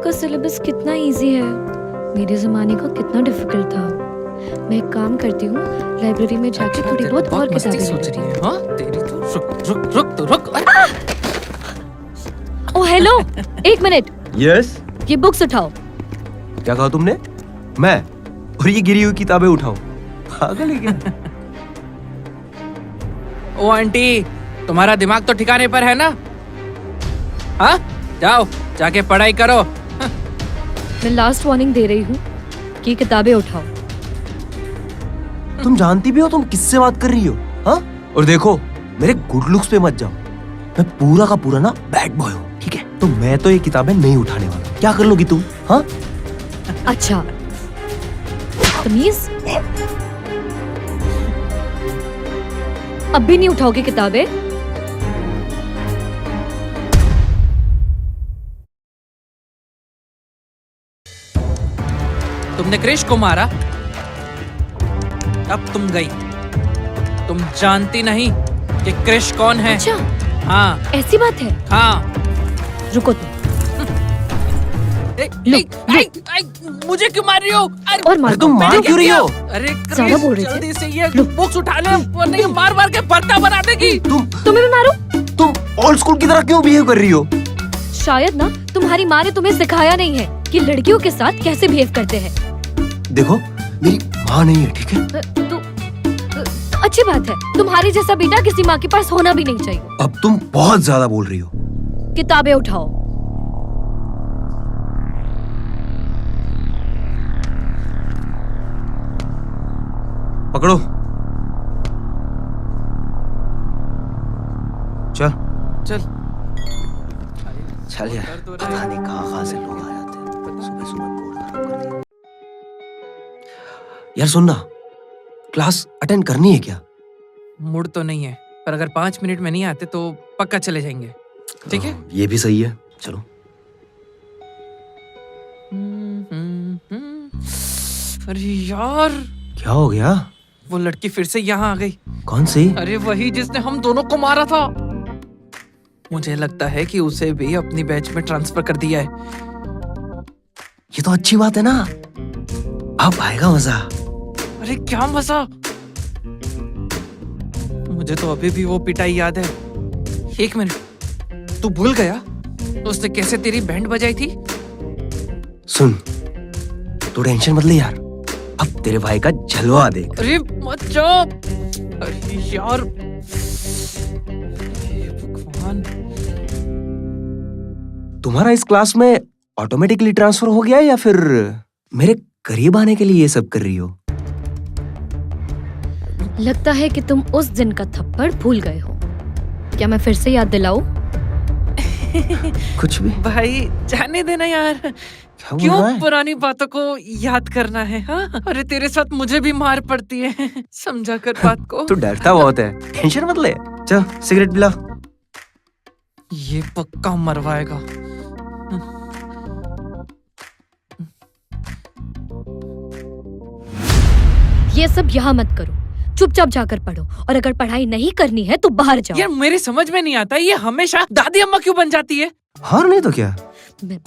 का सिलेबस कितना इजी है, मेरे जमाने का कितना डिफिकल्ट था। मैं एक काम करती हूँ, लाइब्रेरी में जाके थोड़ी बहुत और किताबें सोच रही है। हाँ तेरी तो रुक। ओ हेलो, एक मिनट। यस। ये बुक्स उठाओ। क्या कहा तुमने? मैं और ये गिरी हुई किताबें उठाऊं? पागल है क्या? ओ आंटी, तुम्हारा दिमाग तो ठिकाने पर है ना? हाँ जाओ जाके पढ़ाई करो। मैं लास्ट वार्निंग दे रही हूँ कि किताबें उठाओ। तुम जानती भी हो तुम किससे बात कर रही हो? हाँ? और देखो, मेरे गुड लुक्स पे मत जाओ। मैं पूरा का पूरा ना बैड बॉय हूँ, ठीक है? तो मैं तो ये किताबें नहीं उठाने वाला। क्या कर लोगी तुम? हाँ? अच्छा, तमीज। अब भी नहीं उठाओगे किताबें? तुमने क्रिश को मारा, अब तुम गई। तुम जानती नहीं कि क्रिश कौन है। अच्छा, हाँ ऐसी बात है। हाँ। रुको तुम। मुझे क्यों मार रही हो? और मार तुम मार क्यों रही हो? अरे ज्यादा बोल रही थी। जल्दी से ये बुक्स उठा ले, वरना ये मार मार के भरता बना देगी। तुम्हें मैं मारूं? तुम ओल्ड स्कूल की तरह क्यों बिहेव कर रही हो? शायद ना तुम्हारी माँ ने तुम्हें सिखाया नहीं है कि लड़कियों के साथ कैसे बिहेव करते हैं। देखो, मेरी माँ नहीं है, ठीक है? अच्छी बात है, तुम्हारी जैसा बेटा किसी माँ के पास होना भी नहीं चाहिए। अब तुम बहुत ज्यादा बोल रही हो। किताबें उठाओ। पकड़ो। चल यार, पता नहीं कहाँ से लोग आ जाते हैं। सुबह सुबह मूड खराब कर दिया। यार सुनना, क्लास अटेंड करनी है क्या? मूड तो नहीं है, पर अगर 5 मिनट में नहीं आते तो पक्का चले जाएंगे, ठीक है? ये भी सही है, चलो। अरे यार, क्या हो गया? वो लड़की फिर से यहाँ आ गई। कौन सी? अरे वही जिसने हम दोनों को मारा था। मुझे लगता है कि उसे भी अपनी बैच में ट्रांसफर कर दिया है। ये तो अच्छी बात है ना, अब आएगा मजा। अरे क्या मजा! मुझे तो अभी भी वो पिटाई याद है। एक मिनट, तू भूल गया उसने कैसे तेरी बैंड बजाई थी? सुन, तू टेंशन मत ले यार, अब तेरे भाई का जलवा देख। अरे मत जा। अरे यार, हे भगवान। तुम्हारा इस क्लास में ऑटोमेटिकली ट्रांसफर हो गया या फिर मेरे करीब आने के लिए ये सब कर रही हो? लगता है कि तुम उस दिन का थप्पड़ भूल गए हो। क्या मैं फिर से याद दिलाऊं? कुछ भी भाई जाने देना यार, क्या क्यों बोल रहा है? पुरानी बातों को याद करना है? हाँ, अरे तेरे साथ मुझे भी मार पड़ती है, समझा कर बात को। तू डरता बहुत है, टेंशन मत ले। चल सिगरेट पिला। ये पक्का मरवाएगा। ये सब यहाँ मत करो, चुपचाप जाकर पढ़ो, और अगर पढ़ाई नहीं करनी है तो बाहर जाओ। यार मेरे समझ में नहीं आता, ये हमेशा दादी अम्मा क्यों बन जाती है? हार नहीं तो क्या? मैं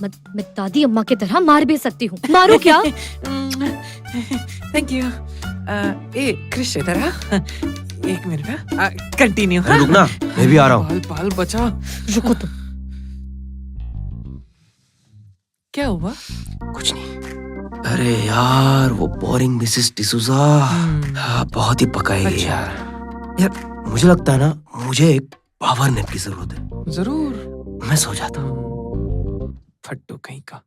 दादी अम्मा की तरह मार भी सकती हूँ। मारो क्या? Thank you. ए क्रिश इधर आ, एक मिनट में कंटिन्यू। अरे रुक ना, मैं भी आ रहा हूँ। बाल बाल बचा। रुको तुम। क्या हुआ? कुछ नहीं। अरे यार, वो बोरिंग मिसेस डिसूजा बहुत ही पकाएगी। अच्छा। यार मुझे लगता है ना, मुझे एक पावर नैप की जरूरत है। जरूर। मैं सो जाता हूँ। फट्टू कहीं का।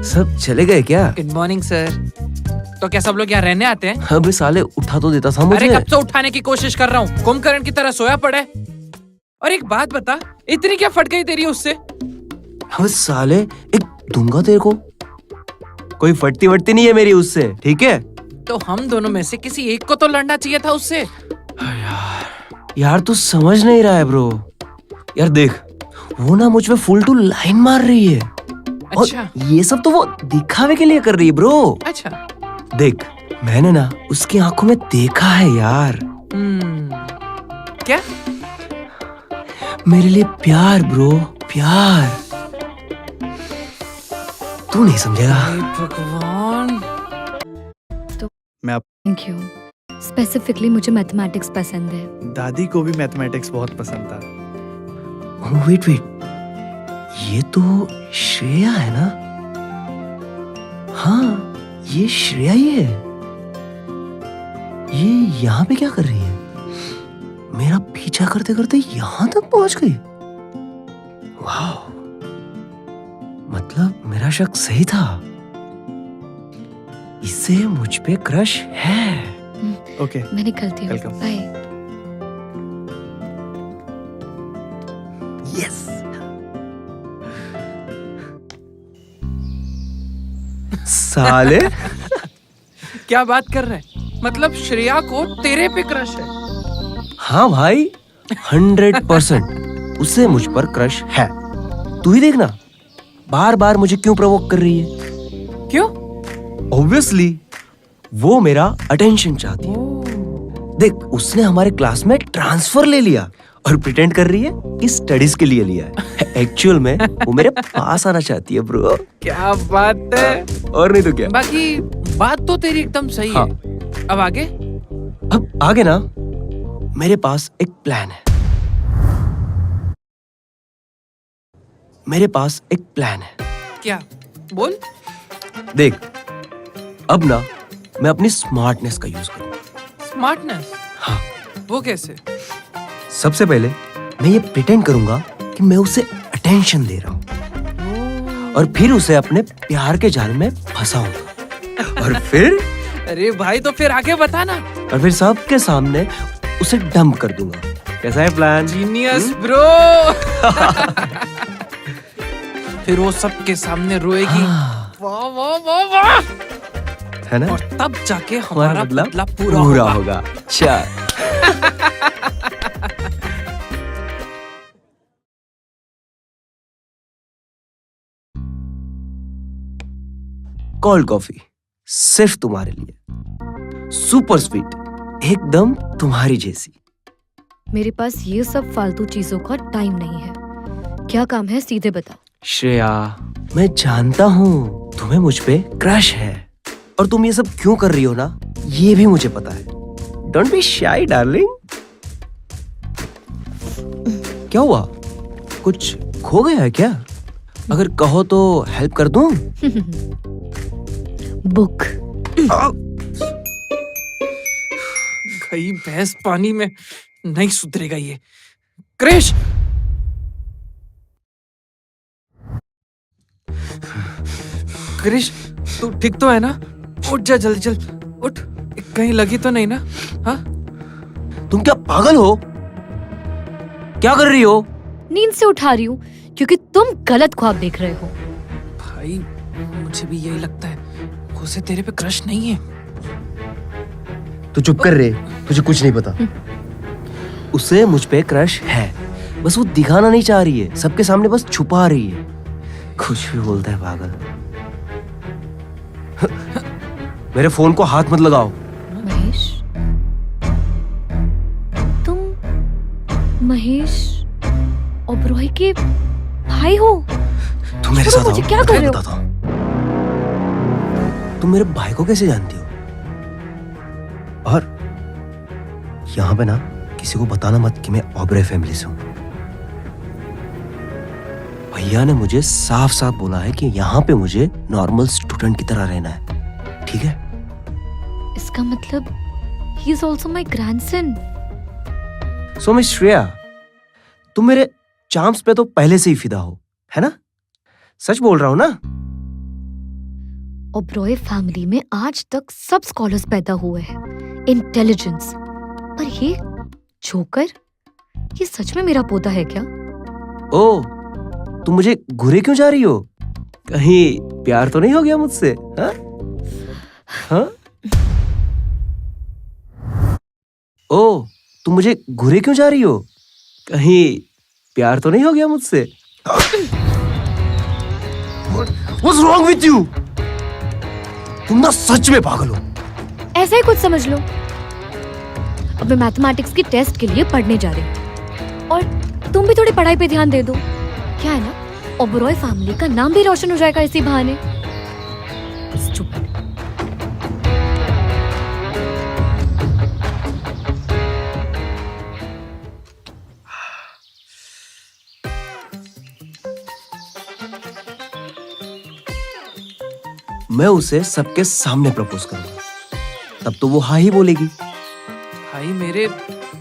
सब चले गए क्या? Good morning sir. तो क्या सब लोग यहाँ रहने आते हैं? अबे साले, उठा तो देता था मुझे। अरे कब से उठाने की कोशिश कर रहा हूँ, कुंभकर्ण की तरह सोया पड़ा है। और एक बात बता, इतनी क्या फट गई तेरी उससे? अबे साले, एक दूंगा तेरे को। कोई फटती वटती नहीं है मेरी उससे, ठीक है? तो हम दोनों में से किसी एक को तो लड़ना चाहिए था उससे। यार तू समझ नहीं रहा है ब्रो। यार देख, वो ना मुझ पे फुल टू लाइन मार रही है। अच्छा। और ये सब तो वो दिखावे के लिए कर रही है ब्रो। अच्छा। देख, मैंने ना उसकी आंखों में देखा है यार। क्या? मेरे लिए प्यार ब्रो, प्यार। तू नहीं समझेगा। हे भगवान। मैं आप थैंक यू। स्पेसिफिकली मुझे मैथमेटिक्स पसंद है। दादी को भी मैथमेटिक्स बहुत पसंद था। वेट वेट, ये तो श्रेया है ना? हाँ, ये श्रेया ही है। ये यहाँ पे क्या कर रही है? मेरा पीछा करते करते यहाँ तक पहुंच गई। वाह, मतलब मेरा शक सही था। इसे मुझ पे क्रश है। ओके, मैं निकलती हूँ। Welcome. बाय। यस। साले, क्या बात कर रहे हैं? मतलब श्रेया को तेरे पे क्रश है? हाँ भाई, 100% उसे मुझ पर क्रश है। तू ही देखना, बार बार मुझे क्यों प्रवोक कर रही है। क्यों? ऑब्वियसली वो मेरा अटेंशन चाहती है। देख, उसने हमारे क्लास में ट्रांसफर ले लिया और प्रिटेंड कर रही है कि स्टडीज के लिए लिया है। एक्चुअल में वो मेरे पास आना चाहती है ब्रो। क्या बात है। और नहीं तो क्या। बाकी बात तो तेरी एकदम सही हाँ। है। अब आगे? अब आगे ना, मेरे पास एक प्लान है। मेरे पास एक प्लान है। क्या? बोल। देख, अब ना मैं अपनी स्मार्टनेस का यूज करूंगा। स्मार्टनेस? हाँ। वो कैसे? सबसे पहले मैं ये प्रिटेंड करूंगा कि मैं उसे अटेंशन दे रहा हूँ और फिर उसे अपने प्यार के जाल में फंसाऊंगा। और फिर अरे भाई, तो फिर आगे बता ना। और फिर सबके सामने उसे डंप कर दूंगा। कैसा है प्लान? Genius bro. फिर वो सबके सामने रोएगी। हाँ, वाह वाह वाह वाह। है ना? और तब जाके हमारा मतलब बदला पूरा होगा। चल। कोल्ड कॉफी सिर्फ तुम्हारे लिए, सुपर स्वीट, एकदम तुम्हारी जैसी। मेरे पास ये सब फालतू चीजों का टाइम नहीं है। क्या काम है सीधे बताओ। श्रेया, मैं जानता हूँ तुम्हें मुझ पे क्रश है और तुम ये सब क्यों कर रही हो ना, ये भी मुझे पता है। डोंट बी शाई डार्लिंग। क्या हुआ? कुछ खो गया है क्या? अगर कहो तो हेल्प कर दूं? बुक। गई भैंस पानी में, नहीं सुधरेगा ये। क्रिश! क्रिश, तू ठीक तो है ना? उठ जा, जल्दी चल उठ। कहीं लगी तो नहीं ना? हाँ? तुम क्या पागल हो? क्या कर रही हो? नींद से उठा रही हूँ क्योंकि तुम गलत ख्वाब देख रहे हो। भाई, मुझे भी यही लगता है। उसे तेरे पे क्रश नहीं है। तू चुप कर रे, तुझे कुछ नहीं पता। उसे मुझ पे क्रश है, बस वो दिखाना नहीं चाह रही है, सबके सामने बस छुपा रही है। कुछ भी बोलता है पागल। मेरे फोन को हाथ मत लगाओ। महेश, तुम महेश ओबरॉय के भाई हो? तुम मेरे साथ मुझे आओ, क्या मैं कर रहे हो? बताता हूँ। तुम मेरे भाई को कैसे जानती हो? और यहाँ पे ना किसी को बताना मत कि मैं ओबरॉय फैमिली से हूँ। भैया ने मुझे साफ साफ बोला है कि यहाँ पे मुझे नॉर्मल स्टूडेंट की तरह रहना है, ठीक है? इसका मतलब he is also my grandson. So miss Shreya, तुम मेरे चार्म्स पे तो पहले से ही फिदा हो, है ना? सच बोल रहा हूँ ना? ओबरॉय फैमिली में आज तक सब स्कॉलर्स पैदा हुए हैं, इंटेलिजेंस। पर ये जोकर, ये सच में मेरा पोता है क्या? ओ, तुम मुझे घूरे क्यों जा रही हो? कहीं प्यार तो नहीं हो गया मुझसे? हाँ? हाँ? ओ, तुम मुझे घूरे क्यों जा रही हो? कहीं प्यार तो नहीं हो गया मुझसे? What's wrong with you? तुम ना सच में पागल हो। ऐसा ही कुछ समझ लो। अब मैं मैथमेटिक्स की टेस्ट के लिए पढ़ने जा रही हूँ और तुम भी थोड़ी पढ़ाई पे ध्यान दे दो। क्या है ना, ओबरॉय फैमिली का नाम भी रोशन हो जाएगा इसी बहाने। Stupid. मैं उसे सबके सामने प्रपोज करूंगा, तब तो वो हाँ ही बोलेगी। भाई मेरे,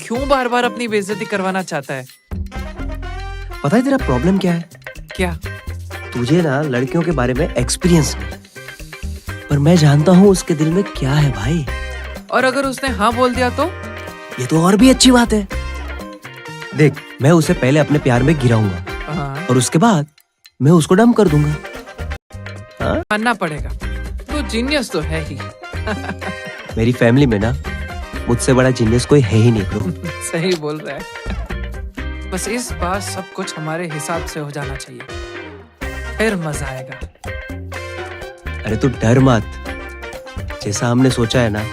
क्यों बार बार अपनी बेइज्जती करवाना चाहता है? पता है तेरा प्रॉब्लम क्या है? क्या? तुझे ना लड़कियों के बारे में एक्सपीरियंस नहीं, पर मैं जानता हूँ उसके दिल में क्या है भाई। और अगर उसने हाँ बोल दिया तो? ये तो और भी अच्छी बात है। देख, मैं उसे पहले अपने प्यार में गिराऊंगा हाँ, और उसके बाद मैं उसको डंप कर दूंगा। मानना पड़ेगा, तो जीनियस तो है ही। मेरी फैमिली में ना मुझसे बड़ा जीनियस कोई है ही नहीं ब्रो। सही बोल रहा है। बस इस बार सब कुछ हमारे हिसाब से हो जाना चाहिए, फिर मजा आएगा। अरे तू डर मत, जैसा हमने सोचा है ना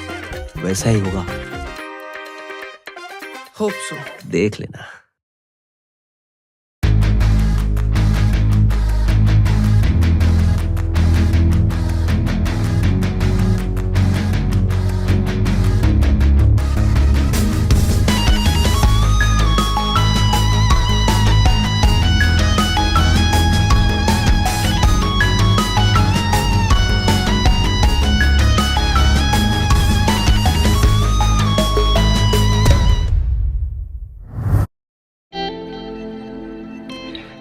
वैसा ही होगा। Hope so. देख लेना।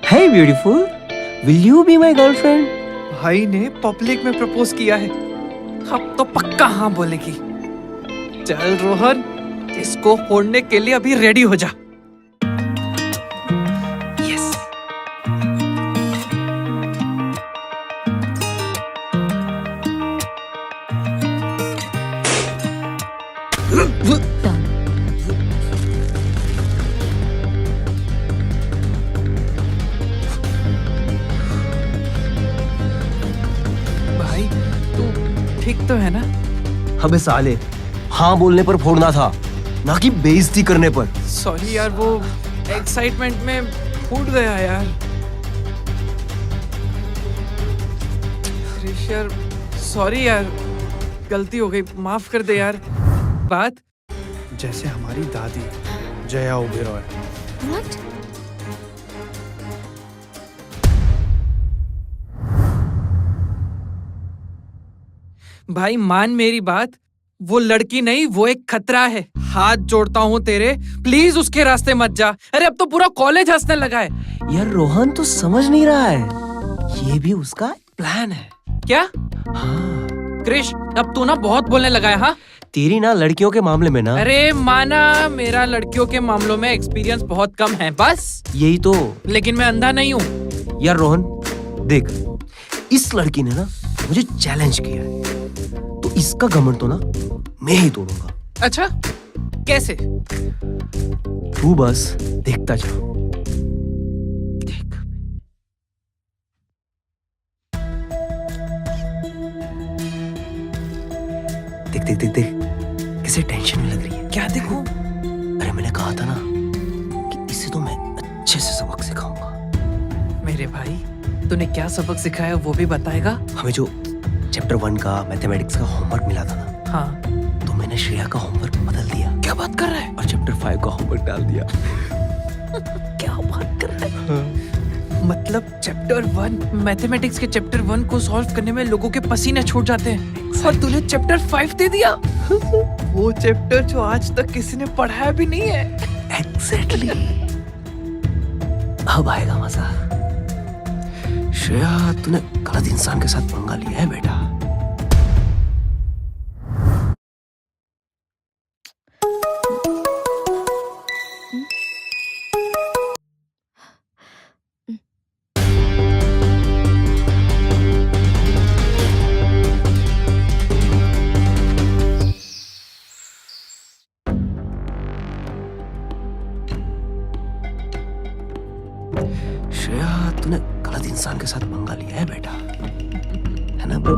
Hey beautiful, will you be my girlfriend? भाई ने पब्लिक में प्रपोज किया है, अब तो पक्का हाँ बोलेगी। चल रोहन, इसको फोड़ने के लिए अभी रेडी हो जा। यस। Done. भाई तू ठीक तो है ना? अबे साले, हाँ बोलने पर फोड़ना था, ना कि बेइज्जती करने पर। सॉरी यार, वो एक्साइटमेंट में फूट गया यार। क्रिश यार, सॉरी यार, गलती हो गई, माफ कर दे यार। बात जैसे हमारी दादी जया ओबेरॉय। What? भाई मान मेरी बात, वो लड़की नहीं, वो एक खतरा है। हाथ जोड़ता हूँ तेरे, प्लीज उसके रास्ते मत जा। अरे अब तो पूरा कॉलेज हंसने लगा है। यार रोहन तो समझ नहीं रहा है, ये भी उसका प्लान है। क्या? हाँ, क्रिश, अब तू ना बहुत बोलने लगा है। हाँ, तेरी ना लड़कियों के मामले में ना, अरे माना, मेरा लड़कियों के मामलों में एक्सपीरियंस बहुत कम है बस। यही तो। लेकिन मैं अंधा नहीं हूँ। यार रोहन देख, इस लड़की ने ना मुझे चैलेंज किया है, तो इसका घमंड तो ना मैं ही तोड़ूंगा। अच्छा, कैसे? तू बस देखता जा। देख देख देख देख, कैसे टेंशन में लग रही है। क्या देखूं? अरे मैंने कहा था ना कि इसे तो मैं अच्छे से सबक सिखाऊंगा। मेरे भाई, तूने क्या सबक सिखाया वो भी बताएगा? हमें जो चैप्टर 1 का मैथमेटिक्स का होमवर्क मिला था ना, हाँ। तो मैंने श्रेया का होमवर्क बदल दिया क्या बात कर रहा है? और चैप्टर 5 का होमवर्क डाल दिया। क्या बात कर रहा है? मतलब चैप्टर 1, मैथमेटिक्स के चैप्टर 1 को सॉल्व करने में लोगों के पसीने छूट जाते हैं, और तूने चैप्टर 5 दे दिया। वो चैप्टर जो आज तक किसी ने पढ़ाया भी नहीं है। एग्जैक्टली। अब आएगा मजा। श्रेया, तूने गलत इंसान के साथ पंगा लिया है बेटा। श्रेया, तूने गलत इंसान के साथ पंगा लिया है बेटा, है ना ब्रो?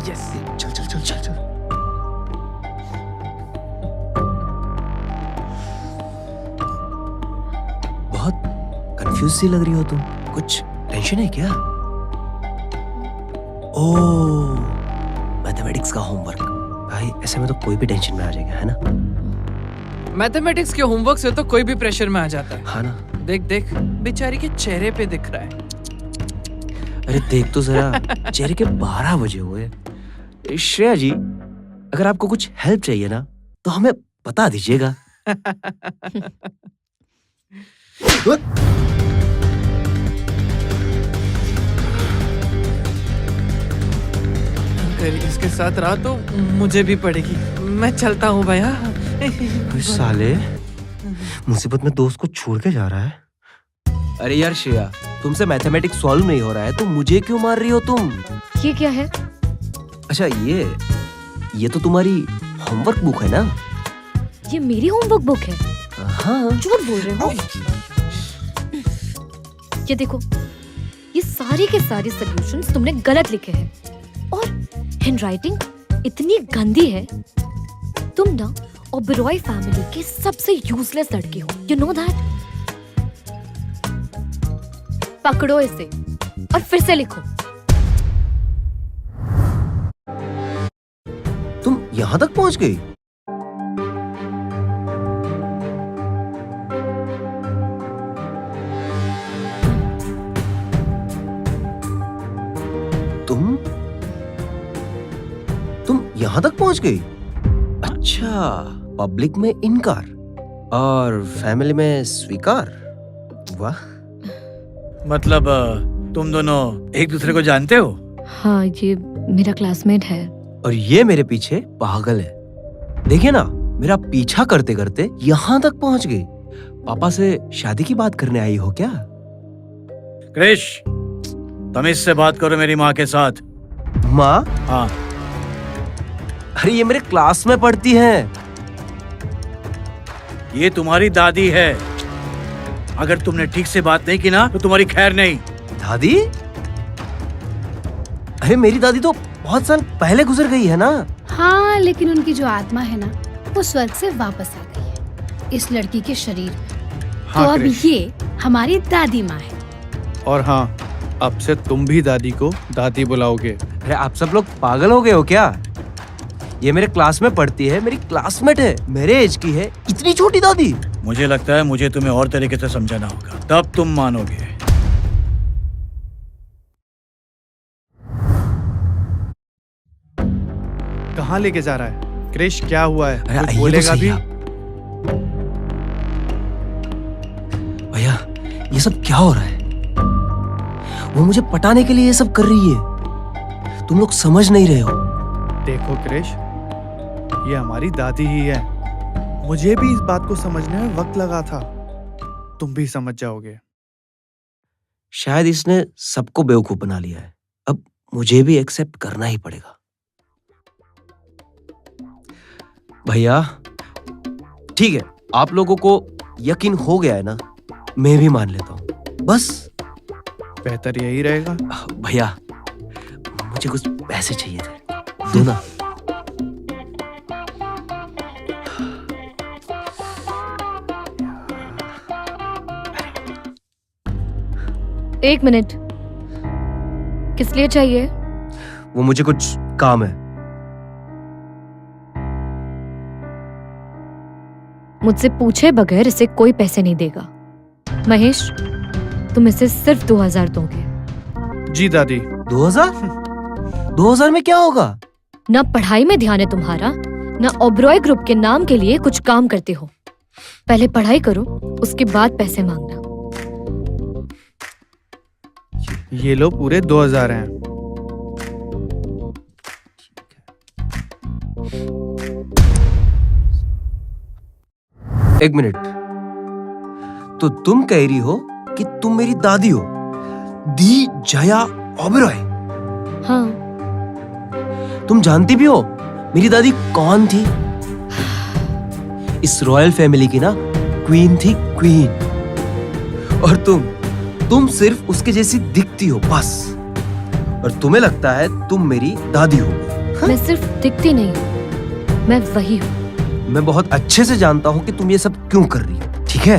यस। चल चल चल चल चल। बहुत कंफ्यूज सी लग रही हो तुम, कुछ टेंशन है क्या? ओह, मैथमेटिक्स का होमवर्क। भाई ऐसे में तो कोई भी टेंशन में आ जाएगा, है ना? मैथमेटिक्स के होमवर्क से तो कोई भी प्रेशर में आ जाता है। हाँ ना? देख देख, बेचारी के चेहरे पे दिख रहा है। अरे देख तो जरा, चेहरे के 12 बजे हुए। श्रेया जी, अगर आपको कुछ हेल्प चाहिए ना तो हमें बता दीजिएगा। अगर इसके साथ रहा तो मुझे भी पड़ेगी। मैं चलता हूँ भैया। अरे साले, मुसीबत में दोस्त को छोड़ के जा रहा है। अरे यार श्रेया, तुमसे मैथमेटिक्स सॉल्व नहीं हो रहा है तो मुझे क्यों मार रही हो तुम? ये क्या है? अच्छा ये तो तुम्हारी होमवर्क बुक है ना? ये मेरी होमवर्क बुक है? हाँ। झूठ बोल रहे हो। ये देखो, ये सारे के सारे सॉल्यूशंस तुमने गलत लिखे हैं और हैंडराइटिंग इतनी गंदी है। तुम ना ओबेरॉय फैमिली के सबसे यूजलेस लड़के हो, यू नो दैट? पकड़ो इसे और फिर से लिखो। तुम यहाँ तक पहुँच गई? तुम यहाँ तक पहुँच गई? अच्छा, पब्लिक में इनकार और फैमिली में स्वीकार। वाह। मतलब तुम दोनों एक दूसरे को जानते हो? हाँ, ये मेरा क्लासमेट है। और ये मेरे पीछे पागल है। देखिए ना, मेरा पीछा करते करते यहाँ तक पहुँच गई। पापा से शादी की बात करने आई हो क्या? क्रिश, तमीज से बात करो मेरी माँ के साथ। माँ? हाँ। अरे ये मेरे क्लास में पढ़ती है। ये तुम्हारी दादी है। अगर तुमने ठीक से बात नहीं की ना तो तुम्हारी खैर नहीं। दादी? अरे मेरी दादी तो बहुत साल पहले गुजर गई है ना। हाँ, लेकिन उनकी जो आत्मा है ना, वो स्वर्ग से वापस आ गई है इस लड़की के शरीर में। हाँ, तो अब क्रिश। ये हमारी दादी माँ है। और हाँ, अब से तुम भी दादी को दादी बुलाओगे। अरे आप सब लोग पागल हो गए हो क्या? ये मेरे क्लास में पढ़ती है, मेरी क्लासमेट है, मेरे एज की है, इतनी छोटी दादी। मुझे लगता है मुझे तुम्हें और तरीके से समझाना होगा, तब तुम मानोगे। कहाँ लेके जा रहा है? क्रिश, क्या हुआ है? अरे कुछ आइए तो बोलेगा सही भी? आप। भैया, ये सब क्या हो रहा है? वो मुझे पटाने के लिए ये सब कर रही है। तुम लोग समझ नहीं रहे हो। देखो क्रिश, ये हमारी दादी ही है। मुझे भी इस बात को समझने में वक्त लगा था। तुम भी समझ जाओगे। शायद इसने सबको बेवकूफ बना लिया है। अब मुझे भी एक्सेप्ट करना ही पड़ेगा। भैया ठीक है, आप लोगों को यकीन हो गया है ना, मैं भी मान लेता हूँ। बस बेहतर यही रहेगा। भैया, मुझे कुछ पैसे चाहिए थे, दो ना। एक मिनट, किस लिए चाहिए? वो मुझे कुछ काम है। मुझसे पूछे बगैर इसे कोई पैसे नहीं देगा। महेश, तुम इसे सिर्फ 2000 दोगे। जी दादी। 2000? 2000 में क्या होगा? ना पढ़ाई में ध्यान है तुम्हारा, ना ओबेरॉय ग्रुप के नाम के लिए कुछ काम करते हो। पहले पढ़ाई करो, उसके बाद पैसे मांगना। ये लो, पूरे 2000 हैं। एक मिनट, तो तुम कह रही हो कि तुम मेरी दादी हो, दी जया ओबेरॉय? हाँ। तुम जानती भी हो मेरी दादी कौन थी? इस रॉयल फैमिली की ना क्वीन थी, क्वीन। और तुम सिर्फ उसके जैसी दिखती हो बस, और तुम्हें लगता है तुम मेरी दादी हो। मैं सिर्फ दिखती नहीं हूँ, मैं वही हूँ। मैं बहुत अच्छे से जानता हूँ कि तुम ये सब क्यों कर रही हो, ठीक है?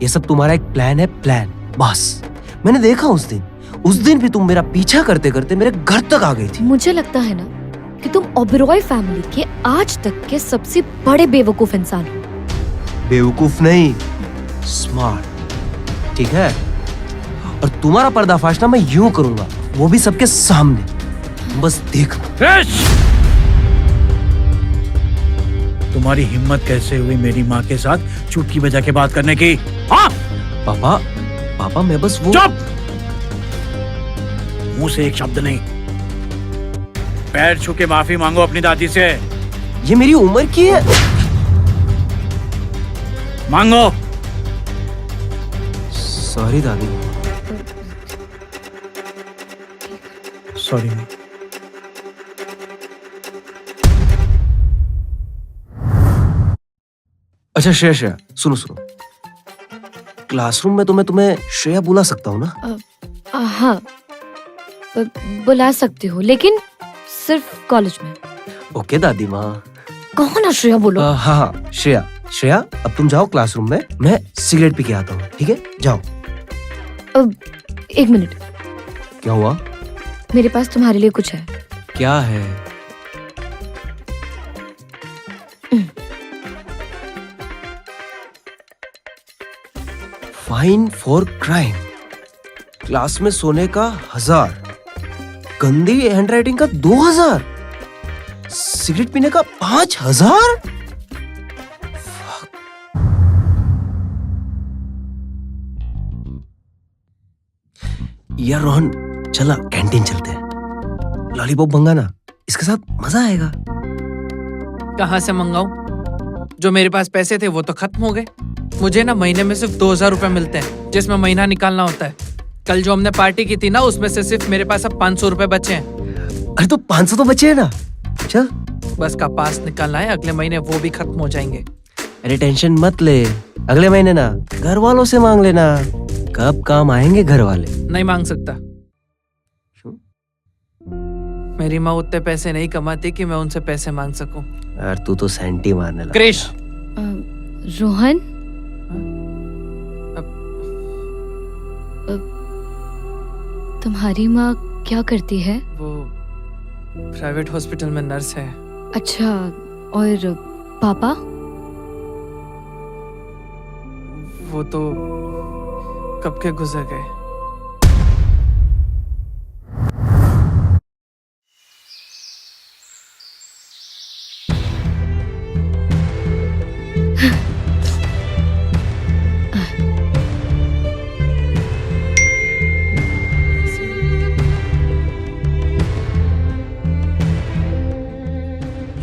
ये सब तुम्हारा एक प्लान है, प्लान बस। मैंने देखा उस दिन भी तुम मेरा पीछा करते करते मेरे घर तक आ गई थी। मुझे लगता है ना कि तुम ओबरॉय फैमिली के आज तक के सबसे बड़े बेवकूफ इंसान हो। बेवकूफ नहीं, स्मार्ट, ठीक है? और तुम्हारा पर्दाफाश ना मैं यूं करूंगा, वो भी सबके सामने, बस देखना। क्रिश! तुम्हारी हिम्मत कैसे हुई मेरी माँ के साथ चुटकी बजा के बात करने की? हाँ? पापा मैं बस वो। चुप! मुंह से एक शब्द नहीं। पैर छू के माफी मांगो अपनी दादी से। ये मेरी उम्र की है। मांगो। सॉरी दादी। सॉरी। अच्छा श्रेया, सुनो। क्लासरूम में तो मैं तुम्हें श्रेया बुला सकता हूँ ना? हाँ, बुला सकती हो, लेकिन सिर्फ कॉलेज में। ओके दादी माँ। कहो ना श्रेया बोलो। हाँ, श्रेया अब तुम जाओ क्लासरूम में, मैं सिगरेट पी के आता हूँ, ठीक है? जाओ। एक मिनट। क्या हुआ? मेरे पास तुम्हारे लिए कुछ है। क्या है? फाइन फॉर क्राइम, क्लास में सोने का 1000, गंदी हैंडराइटिंग का 2000, सिगरेट पीने का 5000। यार रोहन, चला कैंटीन चलते हैं, लॉलीपॉप मंगाना, इसके साथ मजा आएगा। कहाँ से मंगाऊं? जो मेरे पास पैसे थे वो तो खत्म हो गए। मुझे ना महीने में सिर्फ 2000 रुपए मिलते हैं, जिसमें महीना निकालना होता है। कल जो हमने पार्टी की थी ना, उसमें से सिर्फ मेरे पास अब 500 रुपए बचे हैं। अरे तो 500 तो बचे हैं ना, चल। बस का पास निकालना है, अगले महीने वो भी खत्म हो जाएंगे। अरे टेंशन मत ले, अगले महीने ना घर वालों से मांग लेना, कब काम आएंगे घर वाले। नहीं मांग सकता। मेरी माँ उतने पैसे नहीं कमाती कि मैं उनसे पैसे मांग सकूं। यार तू तो सेंटी मारने लगा। क्रिश, रोहन, तुम्हारी माँ क्या करती है? वो प्राइवेट हॉस्पिटल में नर्स है। अच्छा, और पापा? वो तो कब के गुजर गए।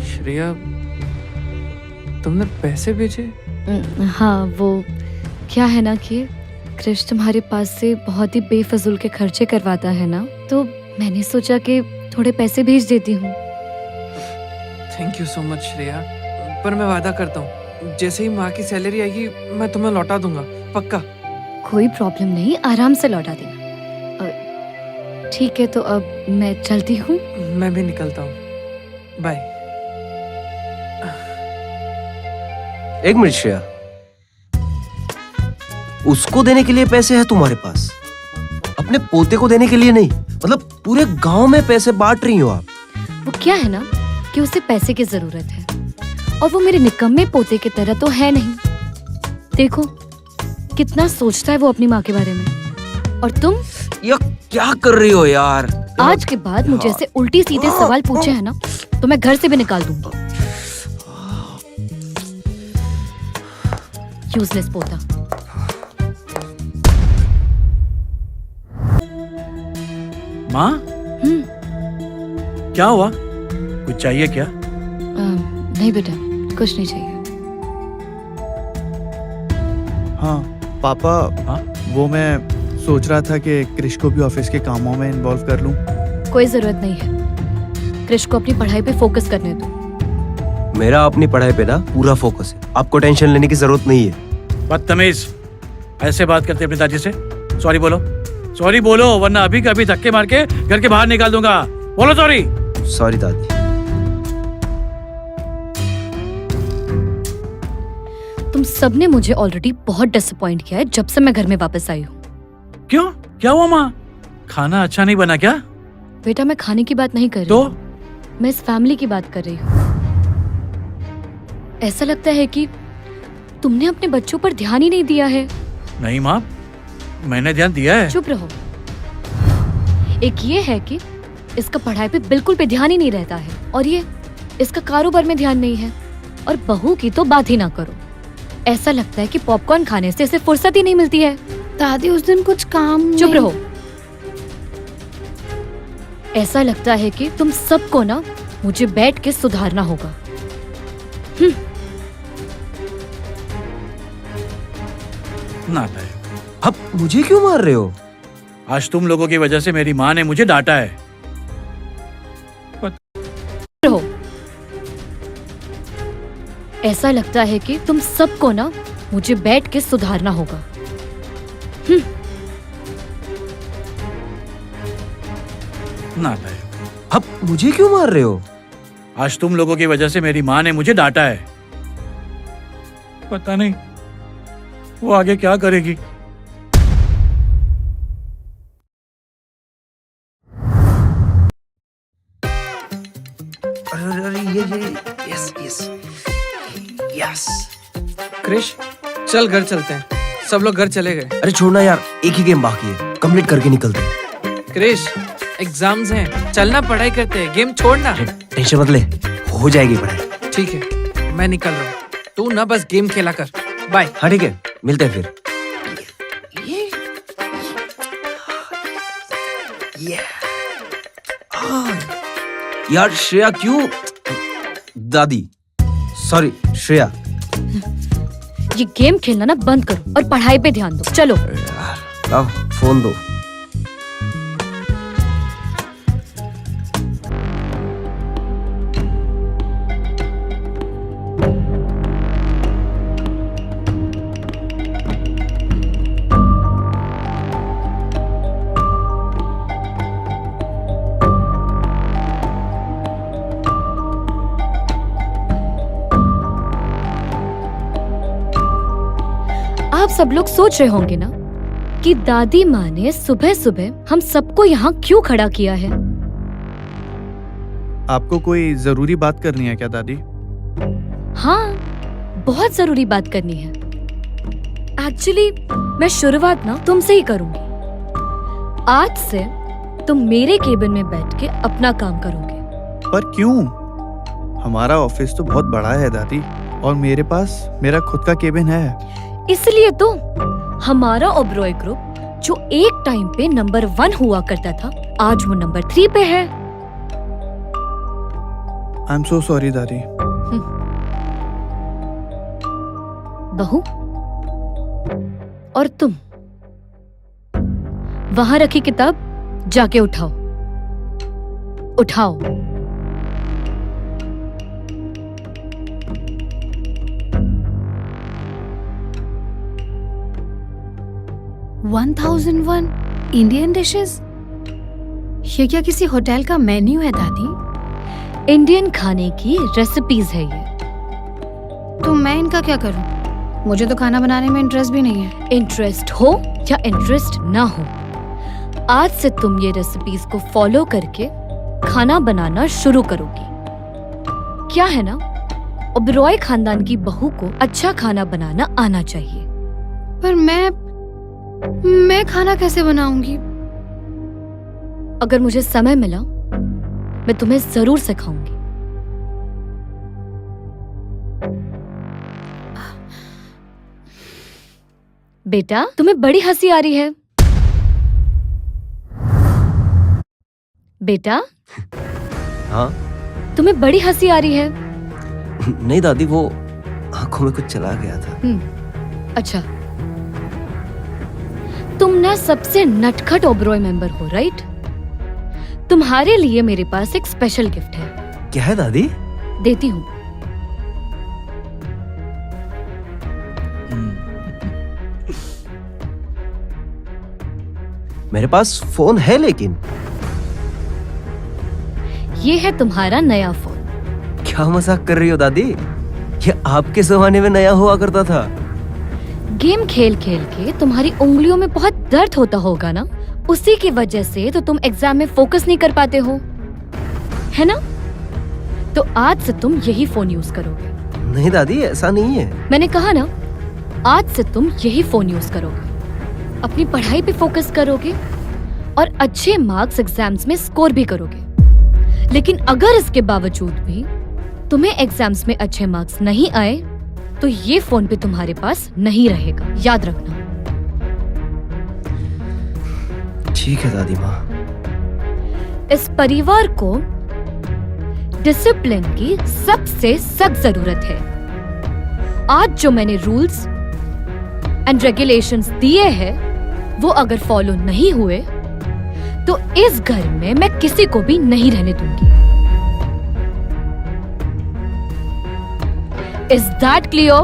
श्रेया, तुमने पैसे भेजे? हाँ, वो क्या है ना कि क्रिश तुम्हारे पास से बहुत ही बेफजूल के खर्चे करवाता है ना, तो मैंने सोचा कि थोड़े पैसे भेज देती हूँ। Thank you so much Shreya, पर मैं वादा करता हूँ जैसे ही माँ की सैलरी आएगी मैं तुम्हें लौटा दूंगा, पक्का। कोई प्रॉब्लम नहीं, आराम से लौटा देना। ठीक है, तो अब मैं चलती हूँ। मैं भी निकलता हूँ, बाय। एक मिनट श्रेया, उसको देने के लिए पैसे हैं तुम्हारे पास, अपने पोते को देने के लिए नहीं। मतलब पूरे गांव में पैसे बांट रही हो आप। वो क्या है ना कि उसे पैसे की जरूरत है, और वो मेरे निकम्मे पोते की तरह तो है नहीं। देखो कितना सोचता है वो अपनी माँ के बारे में। और तुम ये क्या कर रही हो यार? आज के बाद मुझे ऐसे उल्टी सीधे सवाल पूछे है ना, तो मैं घर से भी निकाल दूंगी। यूजलेस पोता। माँ, क्या हुआ? कुछ चाहिए क्या? नहीं बेटा, कुछ नहीं चाहिए। हाँ पापा। हाँ? वो मैं सोच रहा था कि क्रिश को भी ऑफिस के कामों में इन्वॉल्व कर लूं। कोई जरूरत नहीं है, क्रिश को अपनी पढ़ाई पे फोकस करने दो। मेरा अपनी पढ़ाई पे ना पूरा फोकस है, आपको टेंशन लेने की जरूरत नहीं है। बदतमीज, ऐसे बात करते अपनी दादी से? सॉरी बोलो, सॉरी बोलो, वरना अभी का अभी धक्के मार के घर के बाहर निकाल दूंगा। बोलो सॉरी। सॉरी दादी। तुम सबने मुझे ऑलरेडी बहुत डिसअपॉइंट किया है जब से मैं घर में वापस आई हूँ। क्यों, क्या हुआ माँ? खाना अच्छा नहीं बना क्या? बेटा मैं खाने की बात नहीं कर रही तो हूँ, मैं इस फैमिली की बात कर रही हूँ। ऐसा लगता है कि तुमने अपने बच्चों पर ध्यान ही नहीं दिया है। नहीं माँ, मैंने ध्यान दिया है। चुप रहो। एक ये है कि इसका पढ़ाई पे बिल्कुल भी ध्यान ही नहीं रहता है, और ये इसका कारोबार में ध्यान नहीं है, और बहू की तो बात ही ना करो। ऐसा लगता है कि पॉपकॉर्न खाने से इसे फुर्सत ही नहीं मिलती है। दादी उस दिन कुछ काम चुप नहीं- रहो। ऐसा लगता है कि तुम सबको ना मुझे बैठ के सुधारना होगा। नाटा है। अब मुझे क्यों मार रहे हो? आज तुम लोगों की वजह से मेरी माँ ने मुझे डांटा है। रहो। ऐसा लगता है कि तुम सबको ना मुझे बैठ के सुधारना होगा। नाटा है। अब मुझे क्यों मार रहे हो? आज तुम लोगों की वजह से मेरी माँ ने मुझे डांटा है। पता नहीं वो आगे क्या करेगी। अरे ये यस यस यस। क्रिश चल घर चलते हैं, सब लोग घर चले गए। अरे छोड़ना यार, एक ही गेम बाकी है, कंप्लीट करके निकलते हैं। क्रिश एग्जाम्स हैं, चलना पढ़ाई करते हैं, गेम छोड़ना। टेंशन मत ले, हो जाएगी पढ़ाई। ठीक है मैं निकल रहा हूँ, तू ना बस गेम खेला कर। बाय। हाँ ठीक है, मिलते हैं फिर। यार श्रेया क्यों? दादी सॉरी श्रेया। ये गेम खेलना ना बंद करो और पढ़ाई पे ध्यान दो। चलो। लाओ फोन दो। आप सब लोग सोच रहे होंगे ना कि दादी माँ ने सुबह सुबह हम सबको यहाँ क्यों खड़ा किया है। आपको कोई जरूरी बात करनी है क्या दादी? हाँ, बहुत जरूरी बात करनी है। एक्चुअली मैं शुरुआत ना तुमसे ही करूंगी। आज से तुम मेरे केबिन में बैठ के अपना काम करोगे। पर क्यों? हमारा ऑफिस तो बहुत बड़ा है दादी, और मेरे पास मेरा खुद का केबिन है। इसलिए तो हमारा ओबरॉय ग्रुप जो एक टाइम पे नंबर 1 हुआ करता था, आज वो नंबर 3 पे है। आई एम सो सॉरी दादी। बहू और तुम वहां रखी किताब जाके उठाओ, उठाओ। $1001 इंडियन डिशेस? ये क्या किसी होटल का मेन्यू है दादी? इंडियन खाने की रेसिपीज है ये। तो मैं इनका क्या करूं? मुझे तो खाना बनाने में इंटरेस्ट भी नहीं है। इंटरेस्ट हो या इंटरेस्ट ना हो, आज से तुम ये रेसिपीज को फॉलो करके खाना बनाना शुरू करोगी। क्या है ना, ओबरॉय खानदान की बहू को अच्छा खाना बनाना आना चाहिए। पर मैं खाना कैसे बनाऊंगी? अगर मुझे समय मिला मैं तुम्हें जरूर सिखाऊंगी। बेटा तुम्हें बड़ी हंसी आ रही है। बेटा हाँ तुम्हें बड़ी हंसी आ रही है। नहीं दादी, वो आंखों में कुछ चला गया था। अच्छा, तुम ना सबसे नटखट ओबरॉय मेंबर हो, राइट? तुम्हारे लिए मेरे पास एक स्पेशल गिफ्ट है। क्या है दादी? देती हूँ। मेरे पास फोन है लेकिन। ये है तुम्हारा नया फोन। क्या मजाक कर रही हो दादी? ये आपके जमाने में नया हुआ करता था। गेम खेल खेल के तुम्हारी उंगलियों में बहुत दर्द होता होगा ना, उसी की वजह से तो तुम एग्जाम में फोकस नहीं कर पाते हो, है ना? तो आज से तुम यही फोन यूज करोगे। नहीं दादी, ऐसा नहीं है। मैंने कहा ना, आज से तुम यही फोन यूज करोगे, अपनी पढ़ाई पे फोकस करोगे और अच्छे मार्क्स एग्जाम्स में स्कोर भी करोगे। लेकिन अगर इसके बावजूद भी तुम्हें एग्जाम्स में अच्छे मार्क्स नहीं आए तो ये फोन भी तुम्हारे पास नहीं रहेगा, याद रखना। ठीक है दादी माँ। इस परिवार को डिसिप्लिन की सबसे सख्त जरूरत है। आज जो मैंने रूल्स एंड रेगुलेशंस दिए हैं वो अगर फॉलो नहीं हुए तो इस घर में मैं किसी को भी नहीं रहने दूंगी। Is that clear?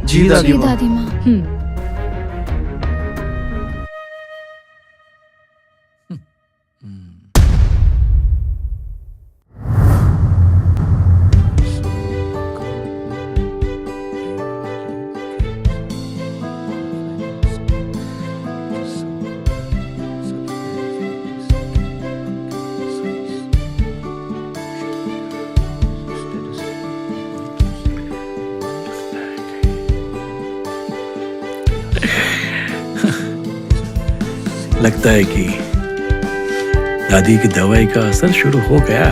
जी दादी जी माँ। दादी माँ। लगता है कि दादी की दवाई का असर शुरू हो गया।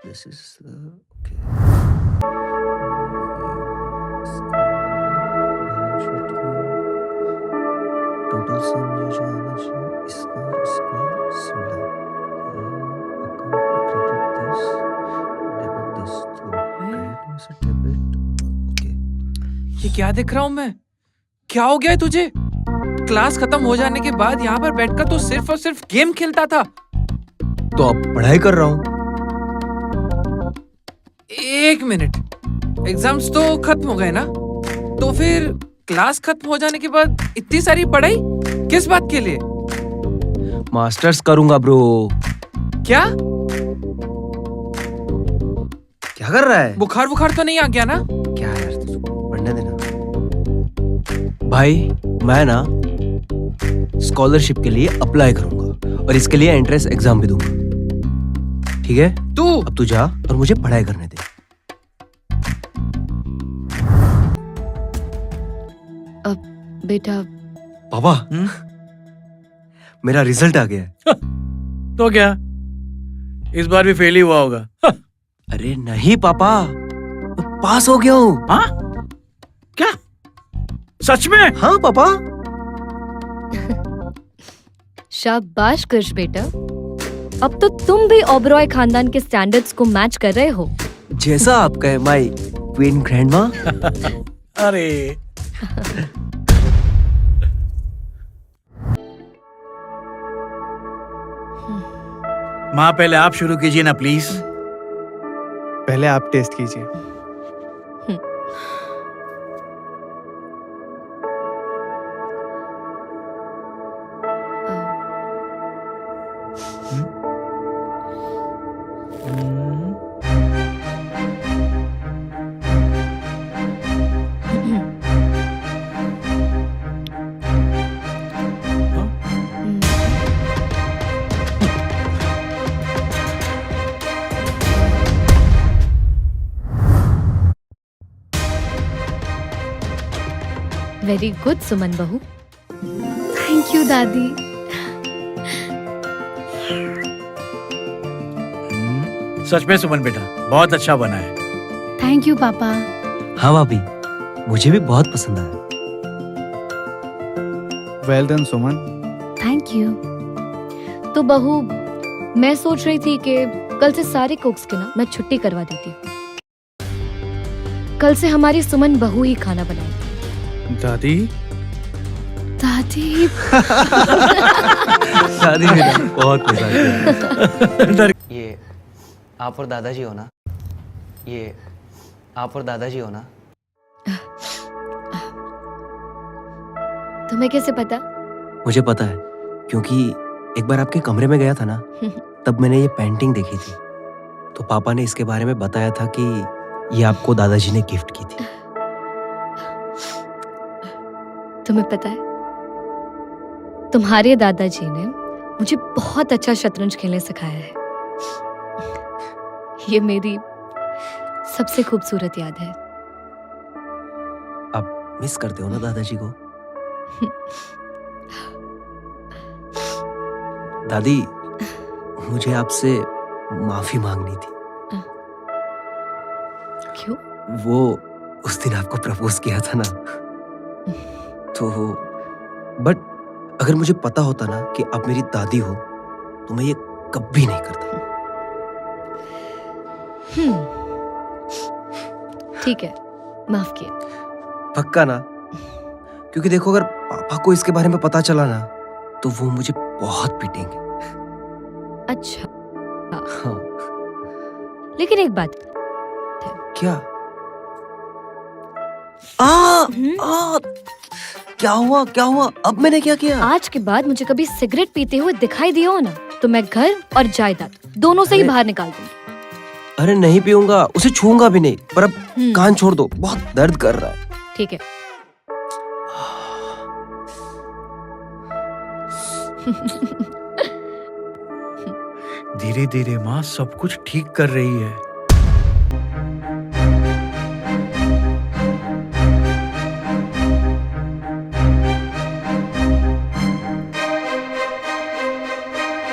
This is okay. Total sum ये जो आना चाहिए इसका और इसका similar. Account credit this debit this तो क्रेडिट में से डेबिट। ओके। ये क्या देख रहा हूँ मैं? क्या हो गया है तुझे? क्लास खत्म हो जाने के बाद यहाँ पर बैठकर तो सिर्फ और सिर्फ गेम खेलता था। तो अब पढ़ाई कर रहा हूँ। एक मिनट, एग्जाम्स तो खत्म हो गए ना? तो फिर क्लास खत्म हो जाने के बाद इतनी सारी पढ़ाई किस बात के लिए? मास्टर्स करूंगा ब्रो। क्या क्या कर रहा है? बुखार तो नहीं आ गया ना? क्या यार, तुझको पढ़ने देना। भाई मैं ना स्कॉलरशिप के लिए अप्लाई करूंगा और इसके लिए एंट्रेंस एग्जाम भी दूंगा। ठीक है? तू अब तू जा और मुझे पढ़ाई करने दे। बेटा, पापा मेरा रिजल्ट आ गया है। तो क्या इस बार भी फेल ही हुआ होगा? अरे नहीं पापा, मैं पास हो गया हूँ। हाँ? क्या सच में? हाँ पापा। शाबाश कृष बेटा, अब तो तुम भी ओबरॉय खानदान के स्टैंडर्ड्स को मैच कर रहे हो। जैसा आप कहे माय क्वीन ग्रैंडमा। अरे माँ, पहले आप शुरू कीजिए ना प्लीज। पहले आप टेस्ट कीजिए। वेरी गुड सुमन बहू। थैंक यू दादी। सच में सुमन बेटा बहुत अच्छा बना है। थैंक यू पापा। हाँ भाभी, मुझे भी बहुत पसंद आया। Well done Suman. Thank you. तो बहू, मैं सोच रही थी कि कल से सारे कुक्स के ना मैं छुट्टी करवा देती। कल से हमारी सुमन बहू ही खाना बनाएगी। दादी दादी शादी में बहुत मजा आया। ये आप और दादाजी हो ना? ये आप और दादाजी हो ना? तुम्हें कैसे पता? मुझे पता है, क्योंकि एक बार आपके कमरे में गया था ना, तब मैंने ये पेंटिंग देखी थी। तो पापा ने इसके बारे में बताया था कि ये आपको दादाजी ने गिफ्ट की थी। तुम्हें पता है, तुम्हारे दादाजी ने मुझे बहुत अच्छा शतरंज खेलने सिखाया है। ये मेरी सबसे खूबसूरत याद है। आप मिस करते हो ना दादाजी को? दादी, मुझे आपसे माफी मांगनी थी। क्यों? वो उस दिन आपको प्रपोज किया था ना, तो बट अगर मुझे पता होता ना कि आप मेरी दादी हो, तो मैं ये कभी नहीं करता। ठीक है, माफ किया। पक्का ना? क्योंकि देखो, अगर पापा को इसके बारे में पता चला ना, तो वो मुझे बहुत पीटेंगे। अच्छा, हाँ। लेकिन एक बात, क्या? हम्म? क्या हुआ? क्या हुआ? अब मैंने क्या किया? आज के बाद मुझे कभी सिगरेट पीते हुए दिखाई दिया हो ना, तो मैं घर और जायदाद दोनों से ही अरे- बाहर निकाल दूंगी। अरे नहीं पीऊंगा, उसे छूऊंगा भी नहीं। पर अब हम्म। कान छोड़ दो, बहुत दर्द कर रहा है। ठीक है। धीरे धीरे माँ सब कुछ ठीक कर रही है।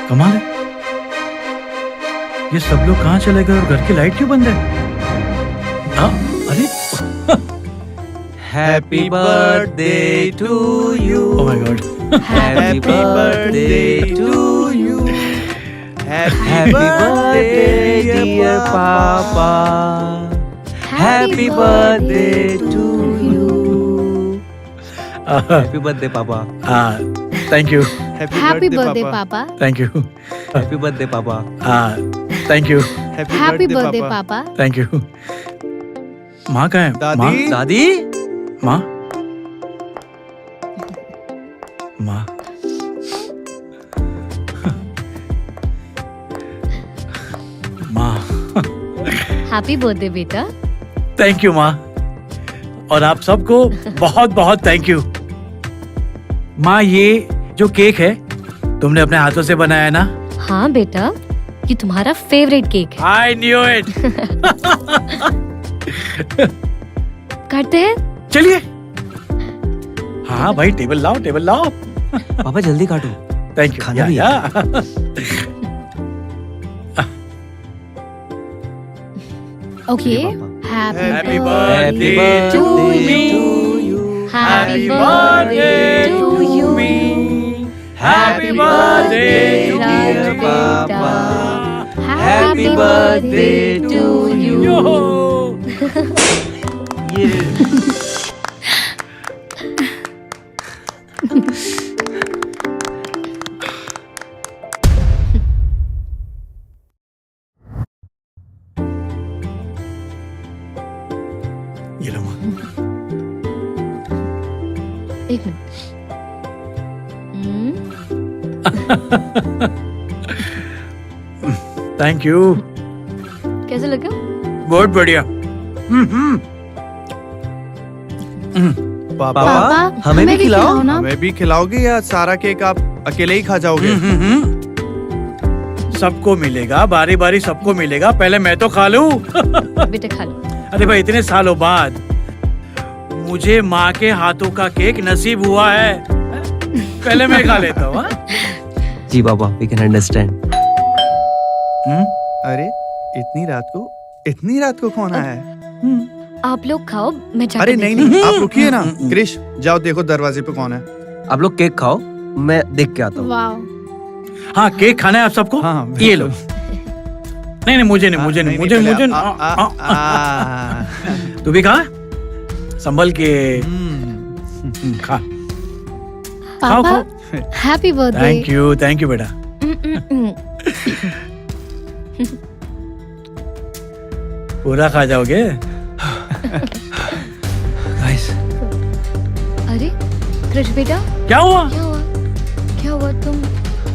कमाल है, ये सब लोग कहाँ चले गए और घर की लाइट क्यों बंद है? हाँ, अरे happy birthday to you. Oh my god, happy birthday to you. Happy birthday dear पापा। Happy birthday to you. Happy birthday पापा। हाँ, थैंक यू, हैप्पी बर्थडे पापा। थैंक यू, हैप्पी बर्थडे पापा। हाँ, थैंक यू, हैप्पी बर्थडे पापा। Thank you. माँ कहाँ है? दादी? माँ, दादी, माँ, माँ, माँ, हैप्पी बर्थडे बेटा। थैंक यू माँ, और आप सबको बहुत बहुत थैंक यू। माँ, ये जो केक है तुमने अपने हाथों से बनाया है ना? हाँ बेटा, ये तुम्हारा फेवरेट केक है। I knew it. करते हैं? चलिए, हाँ भाई, टेबल लाओ, टेबल लाओ। पापा जल्दी काटो। Thank you. खाना भी है। ओके, ये पापा। Happy birthday birthday to to you. You. Happy birthday to you. Happy birthday to dear you, Papa. Happy birthday to you. ये लो माँ। एक मिनट। थैंक यू, कैसे लगा? बहुत बढ़िया। पापा, पापा, हमें भी खिलाओ ना। हमें भी खिलाओगे या सारा केक आप अकेले ही खा जाओगे? सबको मिलेगा, बारी बारी सबको मिलेगा। पहले मैं तो खा लूं। बेटा खा लो। अरे भाई, इतने सालों बाद मुझे माँ के हाथों का केक नसीब हुआ है। पहले मैं खा लेता हूँ। हाँ? जी पापा, वी कैन अंडरस्टैंड। अरे इतनी रात को कौन आया है? आप लोग खाओ, मैं जाकर अरे नहीं देखती नहीं, आप रुकिए ना। क्रिश, जाओ देखो दरवाजे पे कौन है। आप लोग केक खाओ, मैं देख के आता हूँ। वाओ, हाँ, केक खाना है आप सबको? हाँ, ये लो। नहीं, मुझे नहीं, मुझे नहीं, मुझे मुझे तू भी खा, संभल के। खा, खाओ पापा, खाओ। Happy birthday. थैंक यू बेटा। पूरा खा जाओगे? गाइस अरे कृष बेटा, क्या हुआ? क्या हुआ? क्या हुआ? तुम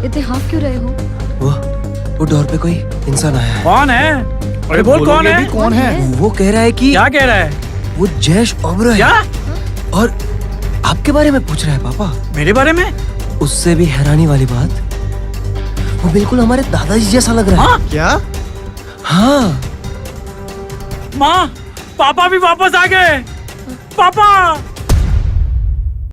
इतने हाफ क्यों रहे हो? वो डोर पे कोई इंसान आया है। कौन है? अरे बोल कौन बोलोगे है? भी कौन है? वो कह रहा है कि क्या कह रहा है? वो जैश ओबरॉय क्या? और आपके बारे में पूछ रहा है पापा। मेरे बारे में? उससे भी हैरानी वाली बात, वो बिल्कुल हमारे दादाजी जैसा लग रहा है। हाँ? क्या? हाँ माँ, पापा भी वापस आ गए। पापा